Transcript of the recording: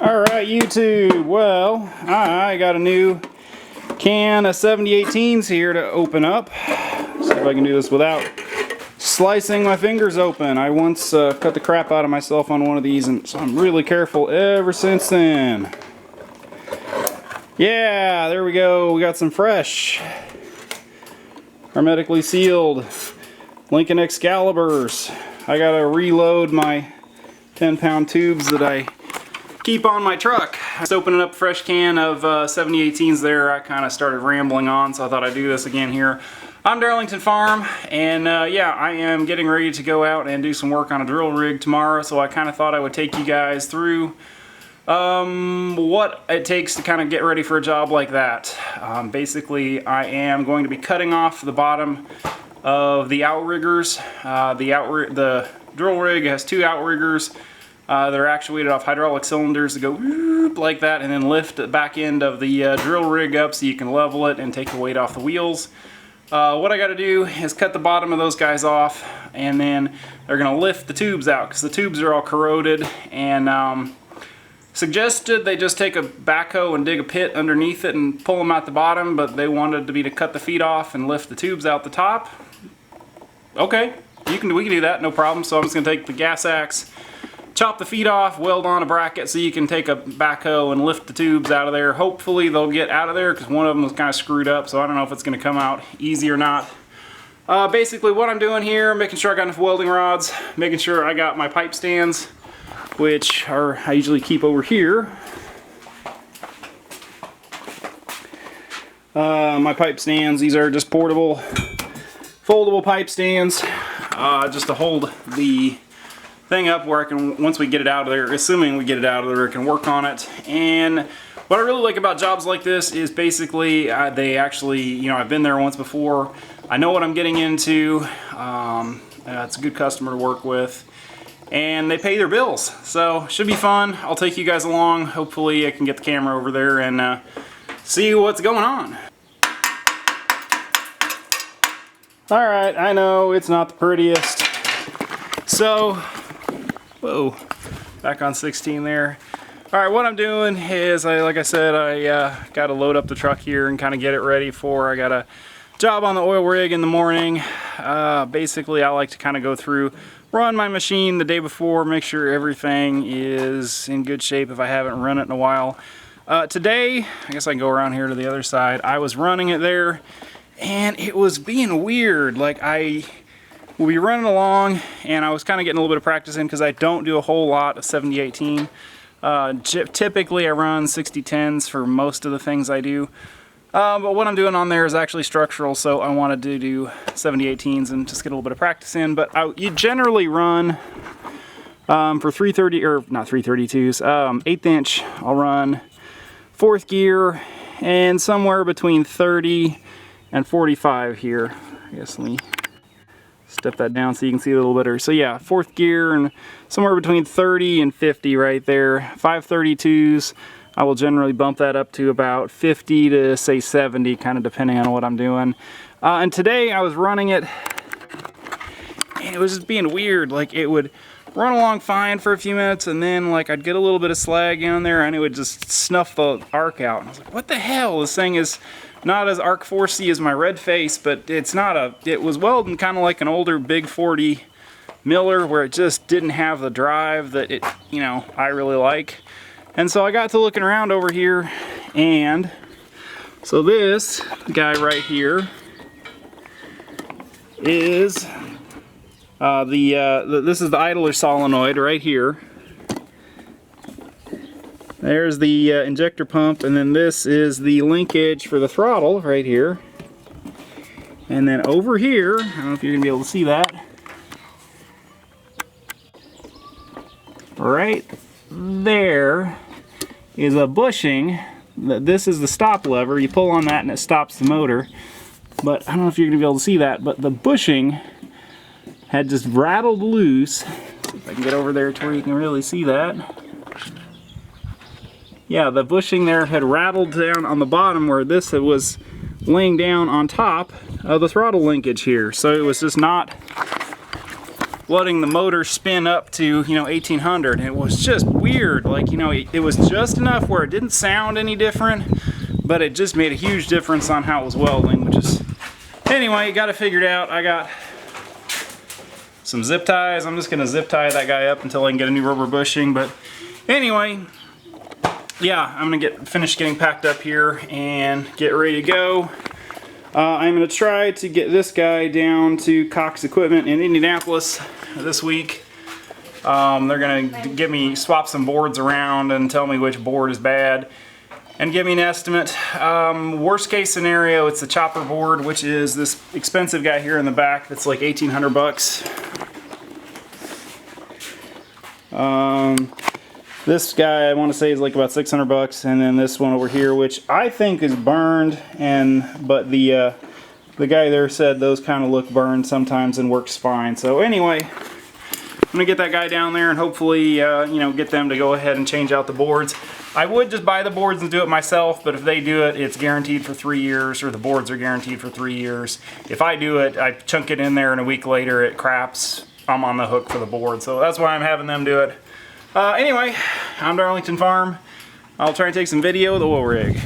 Alright YouTube, well, I got a new can of 7018s here to open up. See if I can do this without slicing my fingers open. I once cut the crap out of myself on one of these, and so I'm really careful ever since then. Yeah, there we go. We got some fresh, hermetically sealed Lincoln Excaliburs. I gotta reload my 10-pound tubes that I keep on my truck. Just opening up a fresh can of 7018s there. I kind of started rambling on, so I thought I'd do this again here on Darlington Farm. And yeah, I am getting ready to go out and do some work on a drill rig tomorrow, so I kind of thought I would take you guys through what it takes to kind of get ready for a job like that. Basically, I am going to be cutting off the bottom of the outriggers. The drill rig has two outriggers. They're actuated off hydraulic cylinders that go whoop like that, and then lift the back end of the drill rig up so you can level it and take the weight off the wheels. What I got to do is cut the bottom of those guys off, and then they're going to lift the tubes out because the tubes are all corroded. And suggested they just take a backhoe and dig a pit underneath it and pull them out the bottom, but they wanted me to cut the feet off and lift the tubes out the top. Okay, we can do that, no problem. So I'm just going to take the gas axe, chop the feet off, weld on a bracket so you can take a backhoe and lift the tubes out of there. Hopefully they'll get out of there because one of them was kind of screwed up, so I don't know if it's going to come out easy or not. Basically what I'm doing here, making sure I got enough welding rods, making sure I got my pipe stands, which are I usually keep over here. My pipe stands, these are just portable, foldable pipe stands, just to hold the thing up where I can, once we get it out of there, assuming we get it out of there, I can work on it. And what I really like about jobs like this is basically they actually, you know, I've been there once before. I know what I'm getting into. It's a good customer to work with, and they pay their bills, so should be fun. I'll take you guys along. Hopefully I can get the camera over there and see what's going on. Alright, I know it's not the prettiest, so whoa, back on 16 there. Alright, what I'm doing is, like I said, I got to load up the truck here and kind of get it ready for, I got a job on the oil rig in the morning. Basically, I like to kind of go through, run my machine the day before, make sure everything is in good shape if I haven't run it in a while. Today, I guess I can go around here to the other side, I was running it there, and it was being weird. Like, I will be running along, and I was kind of getting a little bit of practice in because I don't do a whole lot of 7018. Typically I run 6010s for most of the things I do, but what I'm doing on there is actually structural, so I wanted to do 7018s and just get a little bit of practice in. But you generally run for 330, or not 332s, 1/8 inch, I'll run 4th gear and somewhere between 30 and 45 here. I guess let me step that down so you can see a little better. So yeah, 4th gear and somewhere between 30 and 50 right there. 532s, I will generally bump that up to about 50 to say 70, kind of depending on what I'm doing. And today I was running it, and it was just being weird. Like, it would run along fine for a few minutes, and then like I'd get a little bit of slag in there and it would just snuff the arc out. And I was like, what the hell? This thing is not as arc forcey as my red face, but it's not a, it was welding kind of like an older Big 40 Miller, where it just didn't have the drive that it, you know, I really like. And so I got to looking around over here, and so this guy right here is this is the idler solenoid right here. There's the injector pump, and then this is the linkage for the throttle right here. And then over here, I don't know if you're gonna be able to see that, right there is a bushing. This is the stop lever. You pull on that and it stops the motor. But I don't know if you're gonna be able to see that, but the bushing had just rattled loose. See if I can get over there to where you can really see that. Yeah, the bushing there had rattled down on the bottom where this was laying down on top of the throttle linkage here. So it was just not letting the motor spin up to, you know, 1800. It was just weird. Like, you know, it was just enough where it didn't sound any different, but it just made a huge difference on how it was welding, which is, anyway, got it figured out. I got some zip ties. I'm just gonna zip tie that guy up until I can get a new rubber bushing. But anyway, yeah, I'm gonna finish getting packed up here and get ready to go. I'm gonna try to get this guy down to Cox Equipment in Indianapolis this week. They're gonna swap some boards around and tell me which board is bad and give me an estimate. Worst case scenario, it's the chopper board, which is this expensive guy here in the back that's like 1,800 bucks. This guy I want to say is like about 600 bucks, and then this one over here, which I think is burned, but the guy there said those kind of look burned sometimes and works fine. So anyway, I'm gonna get that guy down there and hopefully you know, get them to go ahead and change out the boards. I would just buy the boards and do it myself, but if they do it, it's guaranteed for 3 years, or the boards are guaranteed for 3 years. If I do it, I chunk it in there and a week later it craps, I'm on the hook for the board. So that's why I'm having them do it. Anyway, I'm Darlington Farm. I'll try and take some video of the oil rig.